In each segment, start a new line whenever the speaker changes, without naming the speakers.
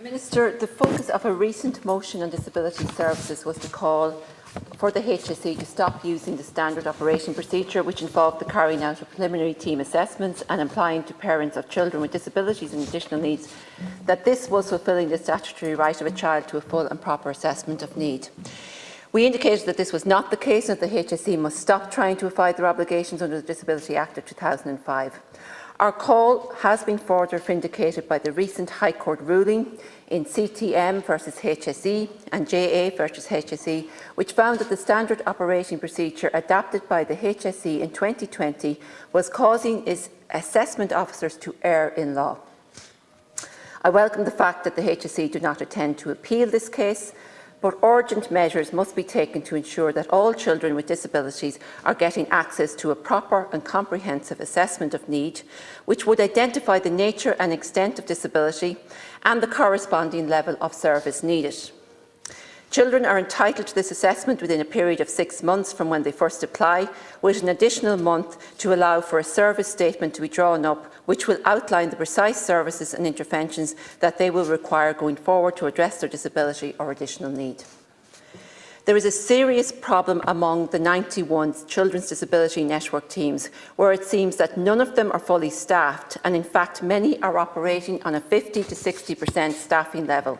Minister, the focus of a recent motion on disability services was to call for the HSE to stop using the standard operating procedure, which involved the carrying out of preliminary team assessments and implying to parents of children with disabilities and additional needs that this was fulfilling the statutory right of a child to a full and proper assessment of need. We indicated that this was not the case and that the HSE must stop trying to evade their obligations under the Disability Act of 2005. Our call has been further vindicated by the recent High Court ruling in CTM versus HSE and JA versus HSE, which found that the standard operating procedure adapted by the HSE in 2020 was causing its assessment officers to err in law. I welcome the fact that the HSE do not intend to appeal this case, but urgent measures must be taken to ensure that all children with disabilities are getting access to a proper and comprehensive assessment of need, which would identify the nature and extent of disability and the corresponding level of service needed. Children are entitled to this assessment within a period of 6 months from when they first apply, with an additional month to allow for a service statement to be drawn up, which will outline the precise services and interventions that they will require going forward to address their disability or additional need. There is a serious problem among the 91 Children's Disability Network teams, where it seems that none of them are fully staffed, and in fact many are operating on a 50 to 60% staffing level.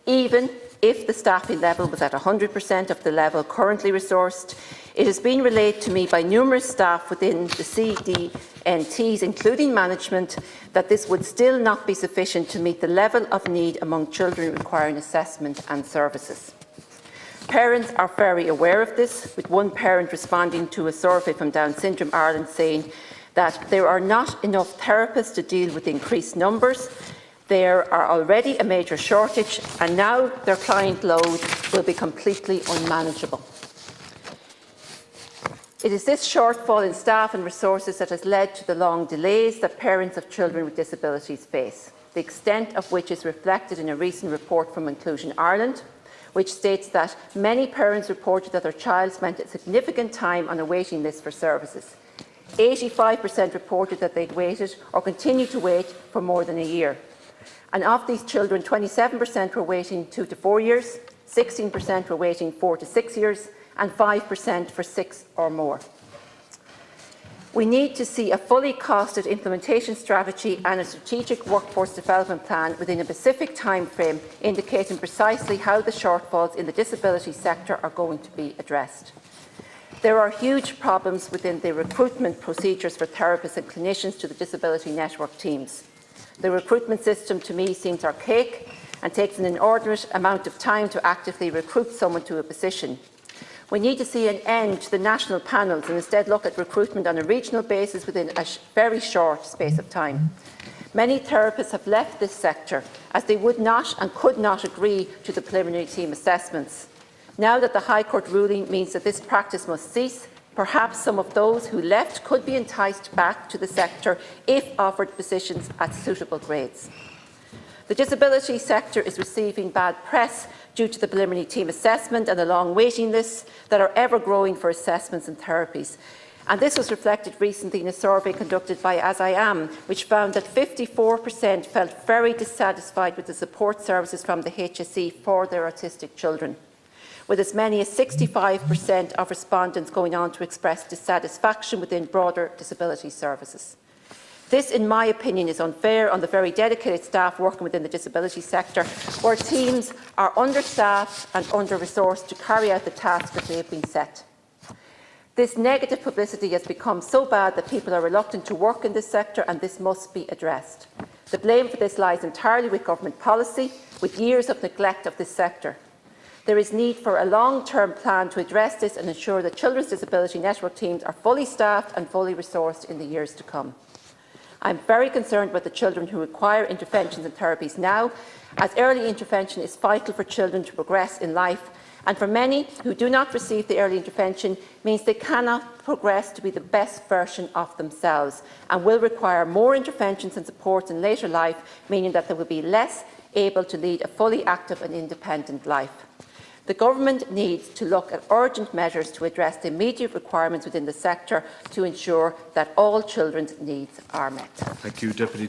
Even if the staffing level was at 100% of the level currently resourced, it has been relayed to me by numerous staff within the CDNTs, including management, that this would still not be sufficient to meet the level of need among children requiring assessment and services. Parents are very aware of this, with one parent responding to a survey from Down Syndrome Ireland saying that there are not enough therapists to deal with increased numbers. There are already a major shortage, and now their client load will be completely unmanageable. It is this shortfall in staff and resources that has led to the long delays that parents of children with disabilities face, the extent of which is reflected in a recent report from Inclusion Ireland, which states that many parents reported that their child spent a significant time on a waiting list for services. 85% reported that they'd waited or continued to wait for more than a year. And of these children, 27% were waiting 2 to 4 years, 16% were waiting 4 to 6 years, and 5% for 6 or more. We need to see a fully costed implementation strategy and a strategic workforce development plan within a specific time frame, indicating precisely how the shortfalls in the disability sector are going to be addressed. There are huge problems within the recruitment procedures for therapists and clinicians to the disability network teams. The recruitment system to me seems archaic and takes an inordinate amount of time to actively recruit someone to a position. We need to see an end to the national panels and instead look at recruitment on a regional basis within a very short space of time. Many therapists have left this sector as they would not and could not agree to the preliminary team assessments. Now that the High Court ruling means that this practice must cease, perhaps some of those who left could be enticed back to the sector if offered positions at suitable grades. The disability sector is receiving bad press due to the preliminary team assessment and the long waiting lists that are ever growing for assessments and therapies. And this was reflected recently in a survey conducted by As I Am, which found that 54% felt very dissatisfied with the support services from the HSE for their autistic children, with as many as 65% of respondents going on to express dissatisfaction within broader disability services. This, in my opinion, is unfair on the very dedicated staff working within the disability sector, where teams are understaffed and under-resourced to carry out the tasks that they have been set. This negative publicity has become so bad that people are reluctant to work in this sector, and this must be addressed. The blame for this lies entirely with government policy, with years of neglect of this sector. There is need for a long-term plan to address this and ensure that Children's Disability Network teams are fully staffed and fully resourced in the years to come. I am very concerned about the children who require interventions and therapies now, as early intervention is vital for children to progress in life, and for many who do not receive the early intervention means they cannot progress to be the best version of themselves and will require more interventions and supports in later life, meaning that they will be less able to lead a fully active and independent life. The Government needs to look at urgent measures to address the immediate requirements within the sector to ensure that all children's needs are met.
Thank you, Deputy